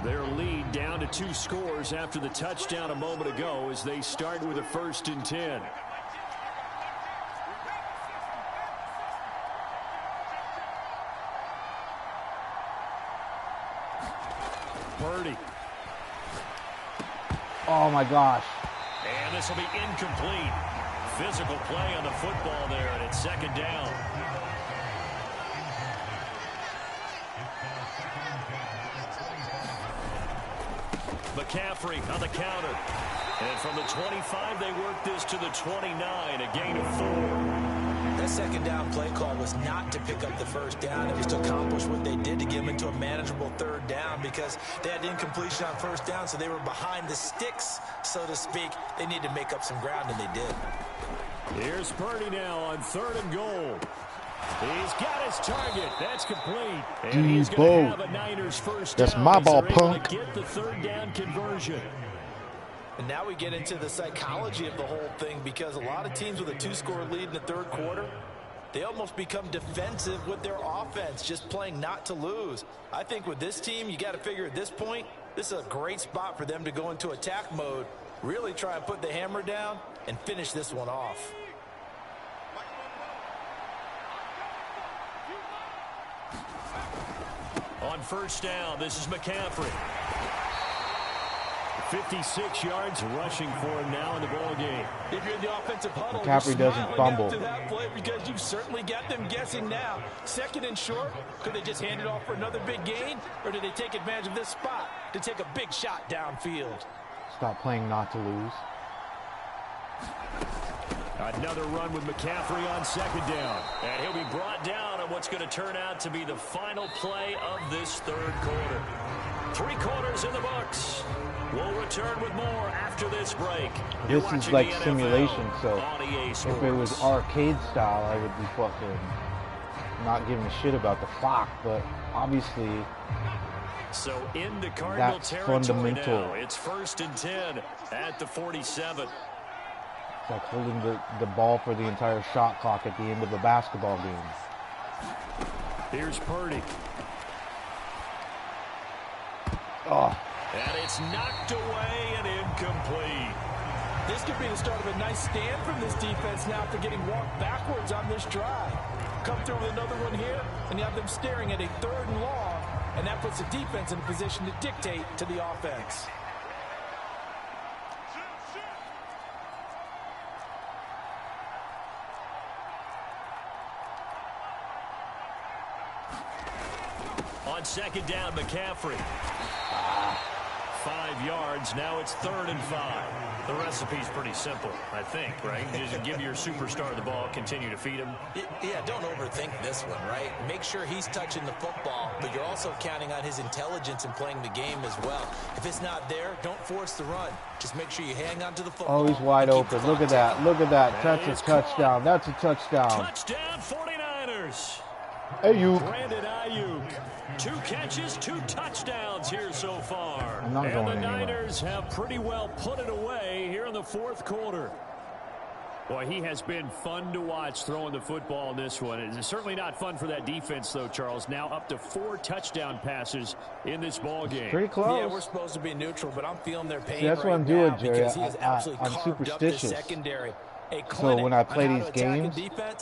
Their lead down to 2 scores after the touchdown a moment ago as they start with a 1st and 10. Parody. Oh my gosh. And this will be incomplete. Physical play on the football there, and it's 2nd down. McCaffrey on the counter. And from the 25, they work this to the 29, a gain of 4. That 2nd down play call was not to pick up the 1st down. It was to accomplish what they did to get them into a manageable 3rd down because they had incompletion on 1st down, so they were behind the sticks, so to speak. They needed to make up some ground, and they did. Here's Parody now on 3rd and goal. He's got his target. That's complete. And he's going to have a Niners 1st down. That's my ball, They're able punk. to get the 3rd down conversion. And now we get into the psychology of the whole thing because a lot of teams with a 2-score lead in the 3rd quarter, they almost become defensive with their offense, just playing not to lose. I think with this team, you got to figure at this point, this is a great spot for them to go into attack mode, really try and put the hammer down and finish this one off. On 1st down, this is McCaffrey. 56 yards rushing for him now in the ball game. If you're in the offensive huddle, McCaffrey doesn't fumble. after that play because you've certainly got them guessing now. 2nd and short, could they just hand it off for another big gain, or did they take advantage of this spot to take a big shot downfield? Stop playing not to lose. Another run with McCaffrey on 2nd down. And he'll be brought down on what's going to turn out to be the final play of this 3rd quarter. 3 quarters in the books. We'll return with more after this break. This is like simulation, so if it was arcade style, I would be fucking not giving a shit about the clock, but obviously so in the Cardinal that's territory fundamental. now, it's 1st and 10 at the 47. It's like holding the ball for the entire shot clock at the end of a basketball game. Here's Parody. Oh. And it's knocked away and incomplete. This could be the start of a nice stand from this defense now after getting walked backwards on this drive. Come through with another one here, and you have them staring at a 3rd and long, and that puts the defense in a position to dictate to the offense. On 2nd down, McCaffrey. 5 yards. Now it's 3rd and 5. The recipe's pretty simple, I think, right? Just give your superstar the ball, continue to feed him. Yeah, don't overthink this one, right? Make sure he's touching the football, but you're also counting on his intelligence in playing the game as well. If it's not there, don't force the run. Just make sure you hang on to the football. Oh, he's wide open. Look at that. Look at that. That's a touchdown. That's a touchdown. Touchdown, 49ers. Ayuk. Brandon Ayuk. 2 catches, 2 touchdowns here so far. I'm not and going the anywhere. Niners have pretty well put it away here in the 4th quarter. Boy, he has been fun to watch throwing the football in this one. It's certainly not fun for that defense, though, Charles. Now up to 4 touchdown passes in this ball game. Pretty close. Yeah, we're supposed to be neutral, but I'm feeling their pain. See, that's right what I'm doing, now Jerry. because he has absolutely I'm carved up the superstitious. secondary. So when I play these games,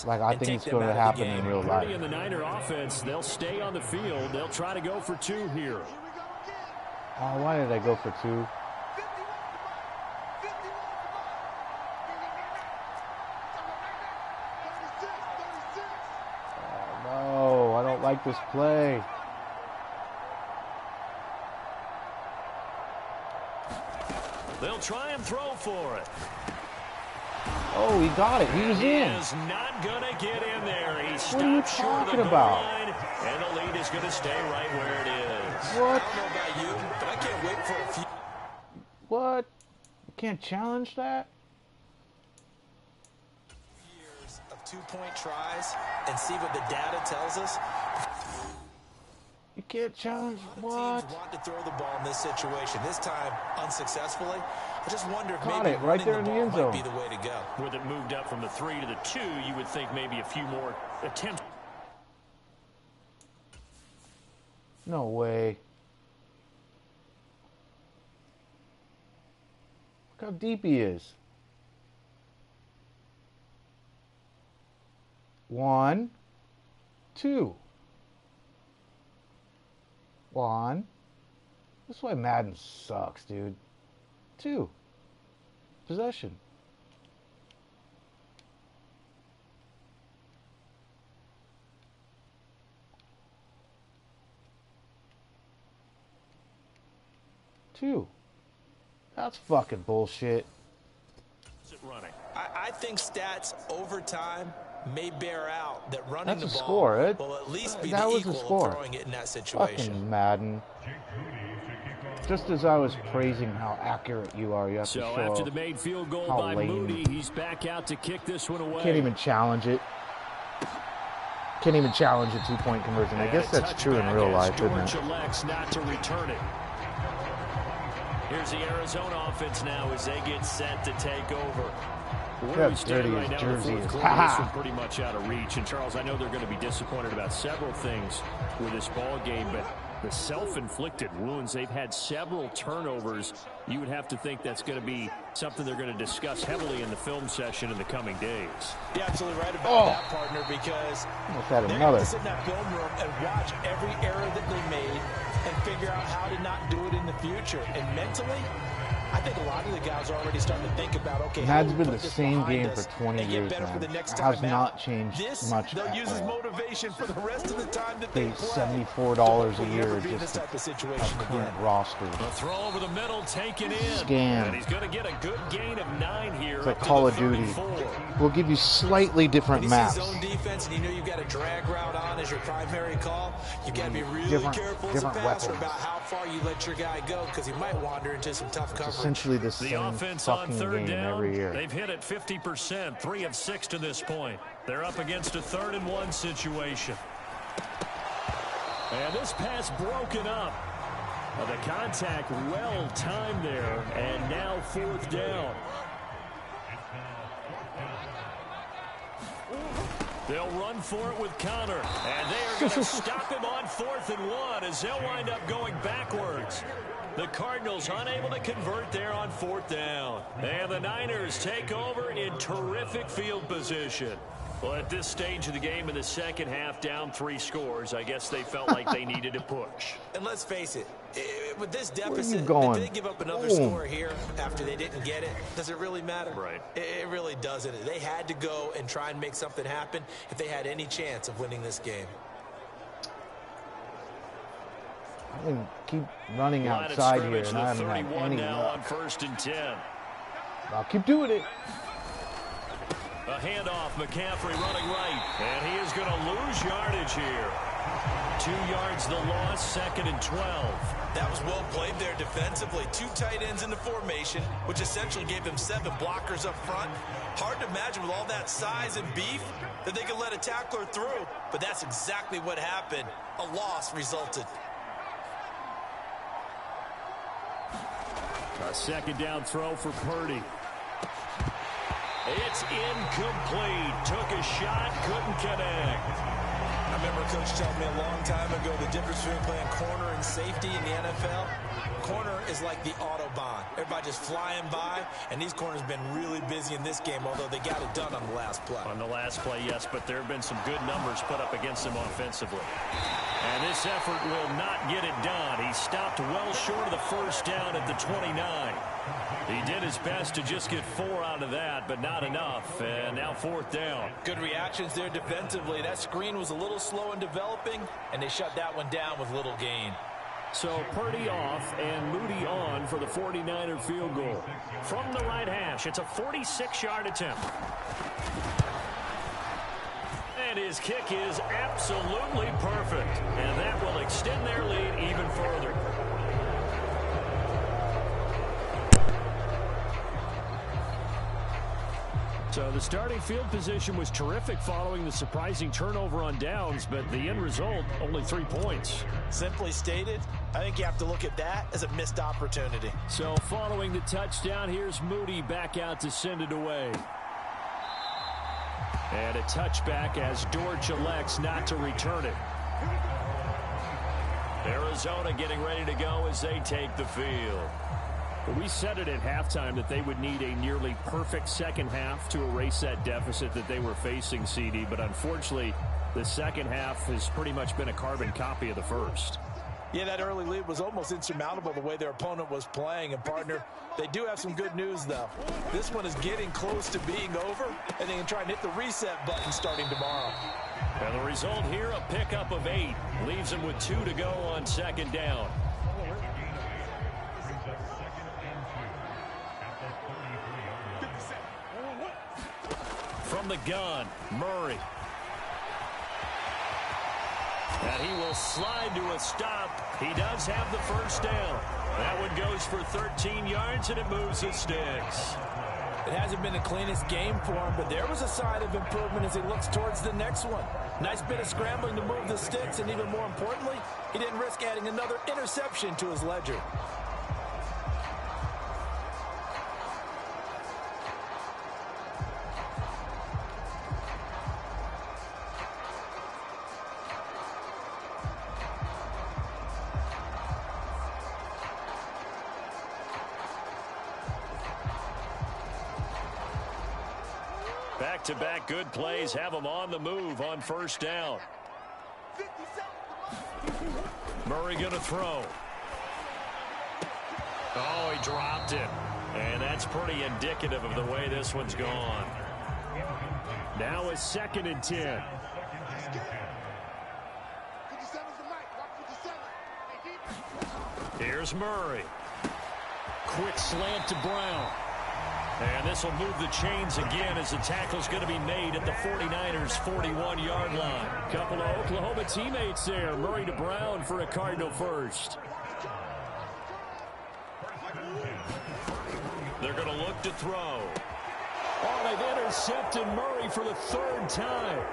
like I think it's going to happen in real life. Parody and the Niner offense, they'll stay on the field. They'll try to go for 2 here. Oh, why did I go for 2? Oh, no, I don't like this play. They'll try and throw for it. Oh, he got it. He was in. He is not going to get in there. He What are you stopped short of the talking goal about? line, and the lead is going to stay right where it is. What? I don't know about you, but I can't wait for a few. What? You can't challenge that? Years of 2-point tries and see what the data tells us. You can't challenge what? Teams want to throw the ball in this situation. This time, unsuccessfully. I just wonder if Caught maybe it right there in the running end ball might zone. be the way to go. With it moved up from the 3 to the 2, you would think maybe a few more attempts. No way. Look how deep he is. 1, 2. 1. That's why Madden sucks, dude. 2. Possession. Two. That's fucking bullshit. I think stats over time may bear out that running That's the a ball score. will at least be That the was equal a score. of throwing it in that situation. Fucking Madden. Just as I was praising how accurate you are, you have to So show after the made field goal how by lame. Moody, he's back out to kick this one away. Can't even challenge it. Can't even challenge a two-point conversion. I guess that's true in real life, isn't it? Elects not to return it. Here's the Arizona offense now as they get set to take over. Where we stand right now in the fourth quarter, this one pretty much out of reach. And Charles, I know they're going to be disappointed about several things with this ball game, but the self-inflicted wounds, they've had several turnovers. You would have to think that's going to be something they're going to discuss heavily in the film session in the coming days. You're absolutely right about that, partner, because they're going to sit in that film room and watch every error that they made and figure out how to not do it in the future. And mentally, I think a lot of the guys are already starting to think about, okay, Madden's been the same game for 20 years now. It has not changed much they'll at use as all. motivation for the rest of the time that they Pay play. $74 a year Be in just this type of to situation have current again. roster. A throw over the middle, taken in. Scam. And he's going to get a good gain of 9 here. It's like Call of Duty. We'll give you slightly different When you maps. see zone defense and you know you've got a drag route on as your primary call, you've got to be really Different- careful as a different passer weapons. about how far you let your guy go because he might wander into some tough It's coverage. essentially the The same offense on fucking third game down, every year. they've hit it 50%, 3 of 6 to this point. They're up against a 3rd-and-1 situation. And this pass broken up. The contact well timed there, and now 4th down. They'll run for it with Connor, and they are going to stop him on 4th and 1 as they'll wind up going backwards. The Cardinals unable to convert there on 4th down. And the Niners take over in terrific field position. Well, at this stage of the game in the second half, down 3 scores, I guess they felt like they needed to push. And let's face it, with this Where are you deficit, going? if they give up another Boom. score here after they didn't get it, does it really matter? Right. It really doesn't. They had to go and try and make something happen if they had any chance of winning this game. I can keep running Line of outside here, scrimmage, and the I haven't had 31 any now on luck. 1st and 10. I'll keep doing it. A handoff, McCaffrey running right, and he is going to lose yardage here. 2 yards the loss, 2nd and 12. That was well played there defensively. 2 tight ends in the formation, which essentially gave them 7 blockers up front. Hard to imagine with all that size and beef that they could let a tackler through, but that's exactly what happened. A loss resulted. A 2nd down throw for Parody. It's incomplete. Took a shot, couldn't connect. I remember Coach telling me a long time ago the difference between playing corner and safety in the NFL. Corner is like the Autobahn. Everybody just flying by, and these corners have been really busy in this game, although they got it done on the last play. On the last play, yes, but there have been some good numbers put up against them offensively. And this effort will not get it done. He stopped well short of the 1st down at the 29. He did his best to just get 4 out of that, but not enough. And now 4th down. Good reactions there defensively. That screen was a little slow in developing, and they shut that one down with little gain. So Parody off and Moody on for the 49er field goal. From the right hash, it's a 46-yard attempt. And his kick is absolutely perfect. And that will extend their lead even further. So the starting field position was terrific following the surprising turnover on downs, but the end result, only 3 points. Simply stated, I think you have to look at that as a missed opportunity. So following the touchdown, here's Moody back out to send it away. And a touchback as Dortch elects not to return it. Arizona getting ready to go as they take the field. Well, we said it at halftime that they would need a nearly perfect second half to erase that deficit that they were facing, CD. But unfortunately, the second half has pretty much been a carbon copy of the first. Yeah, that early lead was almost insurmountable the way their opponent was playing. And, partner, they do have some good news, though. This one is getting close to being over, and they can try and hit the reset button starting tomorrow. And the result here, a pickup of 8. Leaves them with 2 to go on second down. From the gun, Murray. And he will slide to a stop. He does have the first down. That one goes for 13 yards, and it moves the sticks. It hasn't been the cleanest game for him, but there was a sign of improvement as he looks towards the next one. Nice bit of scrambling to move the sticks, and even more importantly, he didn't risk adding another interception to his ledger. Back-to-back good plays have them on the move on first down. Murray going to throw. Oh, he dropped it. And that's pretty indicative of the way this one's gone. Now a 2nd and 10. Here's Murray. Quick slant to Brown. And this will move the chains again as the tackle's going to be made at the 49ers' 41-yard line. Couple of Oklahoma teammates there. Murray to Brown for a Cardinal first. They're going to look to throw. Oh, they've intercepted Murray for the 3rd time.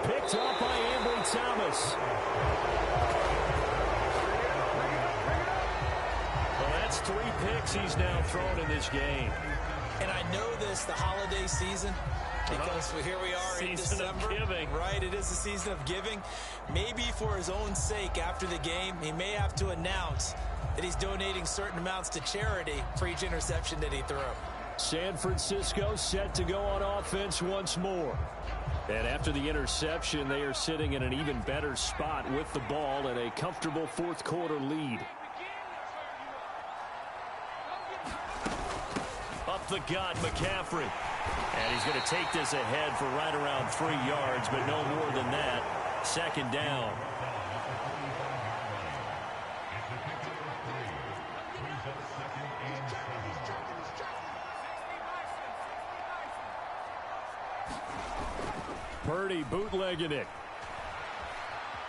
Picked up by Ambry Thomas. Well, that's 3 picks he's now thrown in this game. And I know this, the holiday season, because here we are in December. Right, it is the season of giving. Maybe for his own sake after the game, he may have to announce that he's donating certain amounts to charity for each interception that he threw. San Francisco set to go on offense once more. And after the interception, they are sitting in an even better spot with the ball and a comfortable 4th quarter lead. Up the gut, McCaffrey. And he's going to take this ahead for right around 3 yards, but no more than that. 2nd down. Parody bootlegging it.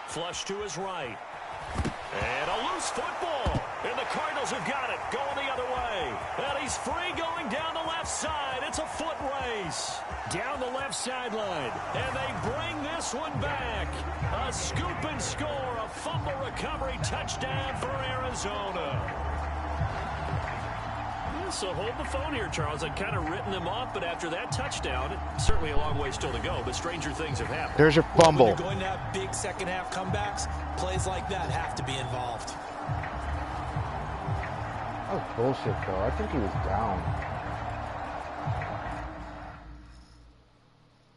Flush to his right. And a loose football. And the Cardinals have got it. Going the other way. And he's free going down the left side. It's a foot race. Down the left sideline. And they bring this one back. A scoop and score. A fumble recovery touchdown for Arizona. So hold the phone here, Charles. I'd kind of written them off, but after that touchdown, certainly a long way still to go, but stranger things have happened. There's your fumble. When you're going to have big second-half comebacks, plays like that have to be involved. That was bullshit, though. I think he was down.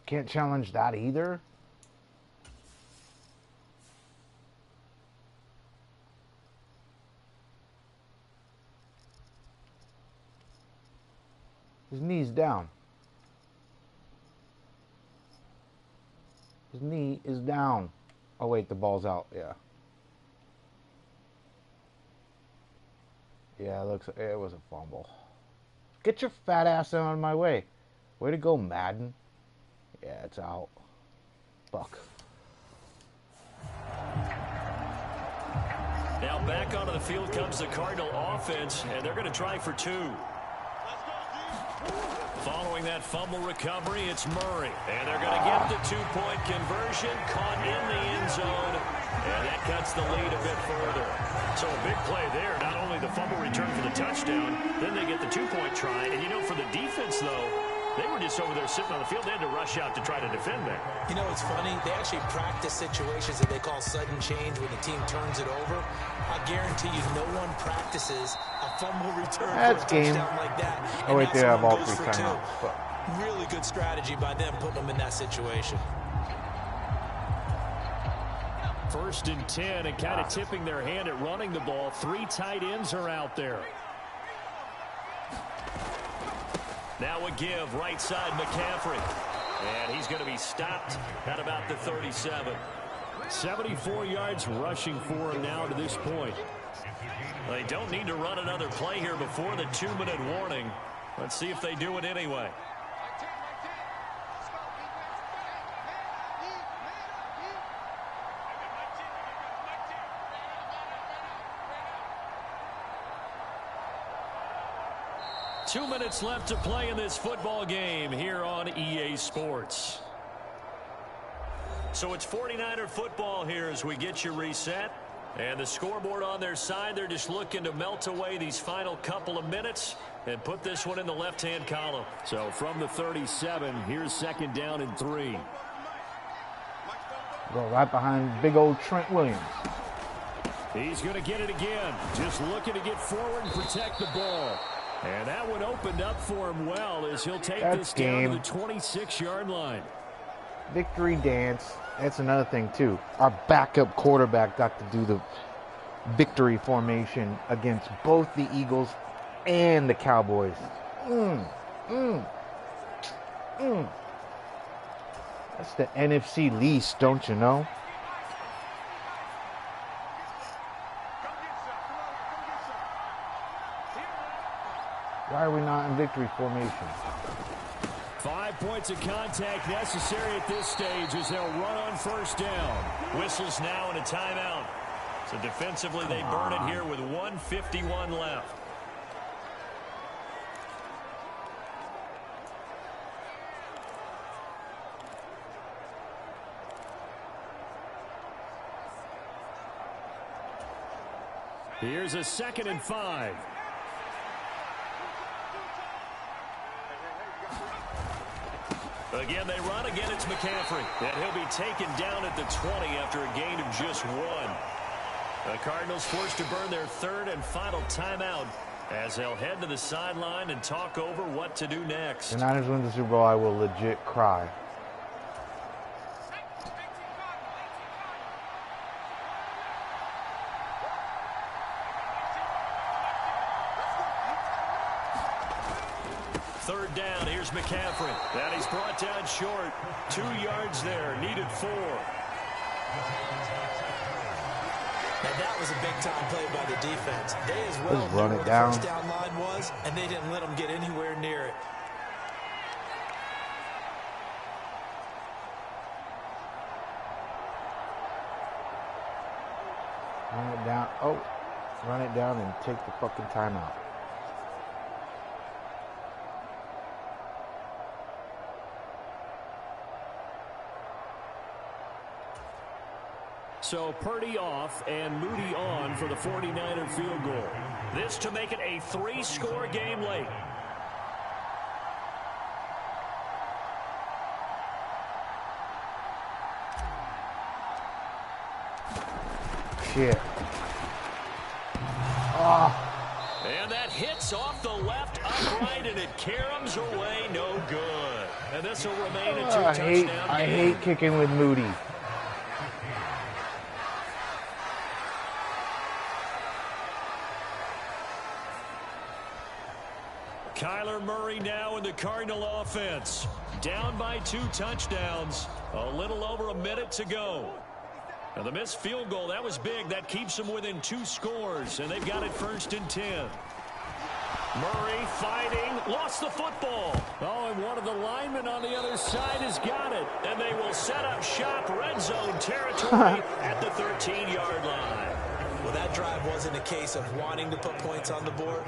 Can't challenge that either. His knee's down. His knee is down. Oh, wait, the ball's out. Yeah. Yeah, it looks. It was a fumble. Get your fat ass out of my way. Way to go, Madden. Yeah, it's out. Fuck. Now back onto the field comes the Cardinal offense, and they're going to try for 2. Following that fumble recovery, it's Murray. And they're going to get the 2-point conversion, caught in the end zone. And that cuts the lead a bit further. So a big play there. Not only the fumble return for the touchdown, then they get the 2-point try. And, you know, for the defense, though, They were just over there sitting on the field. They had to rush out to try to defend that. You know, it's funny. They actually practice situations that they call sudden change when the team turns it over. I guarantee you no one practices a fumble return for a touchdown like that. Oh, wait, they have all 3 timeouts. Really good strategy by them putting them in that situation. 1st and 10 and kind of tipping their hand at running the ball. 3 tight ends are out there. Now a give, right side, McCaffrey. And he's going to be stopped at about the 37. 74 yards rushing for him now to this point. They don't need to run another play here before the 2-minute warning. Let's see if they do it anyway. Two minutes left to play in this football game here on EA Sports. So it's 49er football here as we get you reset. And the scoreboard on their side, they're just looking to melt away these final couple of minutes and put this one in the left-hand column. So from the 37, here's 2nd down and 3. Go right behind big old Trent Williams. He's going to get it again. Just looking to get forward and protect the ball. And that one opened up for him well as he'll take this down to the 26-yard line. Victory dance. That's another thing, too. Our backup quarterback got to do the victory formation against both the Eagles and the Cowboys. That's the NFC least, don't you know? Why are we not in victory formation? 5 points of contact necessary at this stage as they'll run on 1st down. Whistles now and a timeout. So defensively they burn it here with 1:51 left. Here's a 2nd and 5. Again, they run. Again, it's McCaffrey. And he'll be taken down at the 20 after a gain of just 1. The Cardinals forced to burn their 3rd and final timeout as they'll head to the sideline and talk over what to do next. The Niners win the Super Bowl, I will legit cry. McCaffrey. And he's brought down short. 2 yards there. Needed 4. Now that was a big-time play by the defense. They as well Just run knew it where down. the 1st down line was, and they didn't let them get anywhere near it. Run it down. Oh, run it down and take the fucking timeout. So Parody off and Moody on for the 49er field goal. This to make it a 3-score game late. Shit. Oh. And that hits off the left upright, and it caroms away, no good. And this will remain a 2-touchdown game. I hate kicking with Moody. Kyler Murray now in the Cardinal offense. Down by 2 touchdowns. A little over a minute to go. Now the missed field goal, that was big. That keeps them within 2 scores, and they've got it 1st and 10. Murray fighting, lost the football. Oh, and one of the linemen on the other side has got it. And they will set up shop, red zone territory at the 13-yard line. Well, that drive wasn't a case of wanting to put points on the board.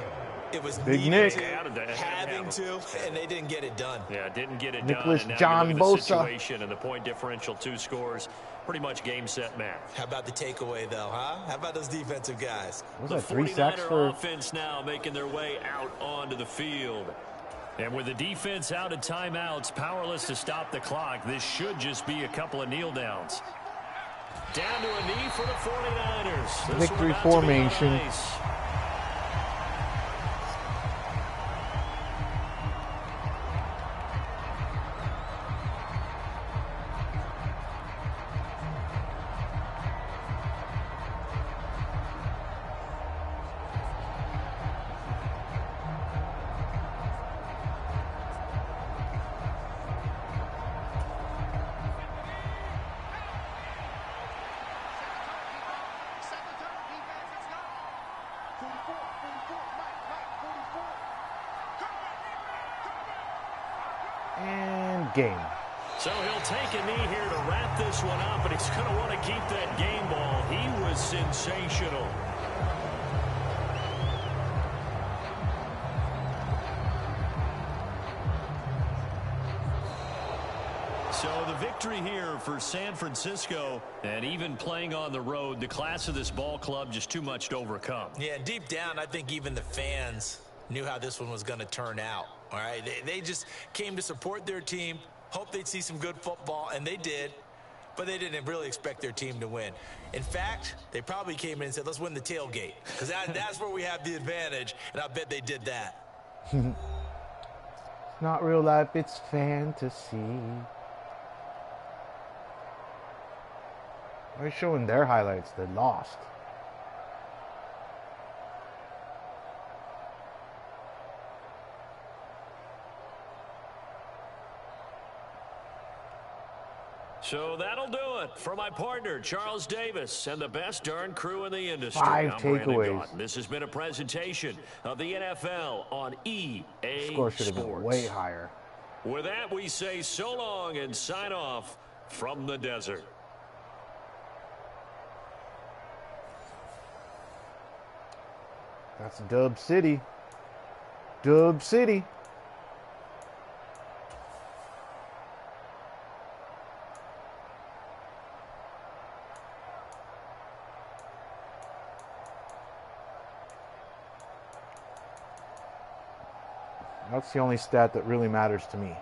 It was Big needing Nick. to, having to, and they didn't get it done. Yeah, didn't get it Nicholas done. And now John you look at the Bosa. situation and the point differential, 2 scores. Pretty much game, set, match. How about the takeaway, though, huh? How about those defensive guys? Was The that 3 sacks 49er for? offense now making their way out onto the field. And with the defense out of timeouts, powerless to stop the clock, this should just be a couple of kneel downs. Down to a knee for the 49ers. This Victory formation. And game. So he'll take a knee here to wrap this one up, but he's going to want to keep that game ball. He was sensational. So the victory here for San Francisco, and even playing on the road, the class of this ball club just too much to overcome. Yeah, deep down, I think even the fans knew how this one was going to turn out. All right, they just came to support their team, hoped they'd see some good football, and they did, but they didn't really expect their team to win. In fact, they probably came in and said, let's win the tailgate, because that's where we have the advantage, and I bet they did that. It's not real life, it's fantasy. They're showing their highlights. They lost. So that'll do it for my partner, Charles Davis, and the best darn crew in the industry. 5 I'm Brandon takeaways. Gaudin. This has been a presentation of the NFL on EA Score should have been Sports. way higher. With that, we say so long and sign off from the desert. That's Dub City. Dub City. That's the only stat that really matters to me.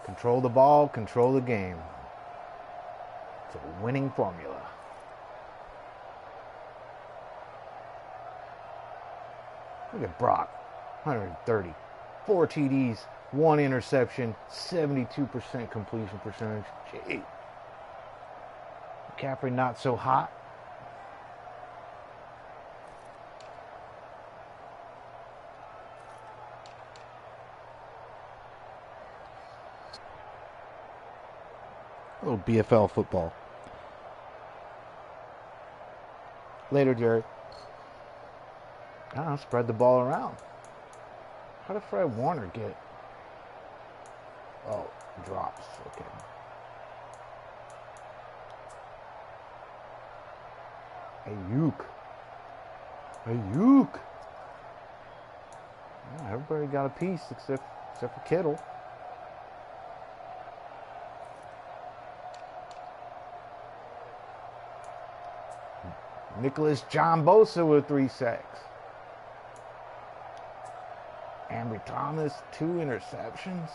Control the ball, control the game. It's a winning formula. Look at Brock, 130, 4 TDs, 1 interception, 72% completion percentage. Gee. McCaffrey not so hot. A little BFL football. Later, Jared. Spread the ball around. How did Fred Warner get? Oh, drops. Okay. Ayuk. Ayuk. Yeah, everybody got a piece except for Kittle. Nicholas John Bosa with 3 sacks. Ambry Thomas, 2 interceptions.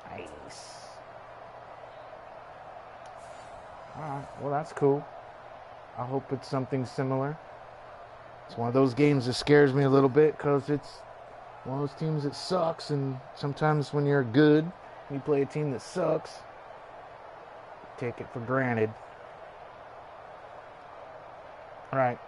Nice. Alright, well that's cool. I hope it's something similar. It's one of those games that scares me a little bit because it's one of those teams that sucks, and sometimes when you're good, you play a team that sucks, you take it for granted. Alright.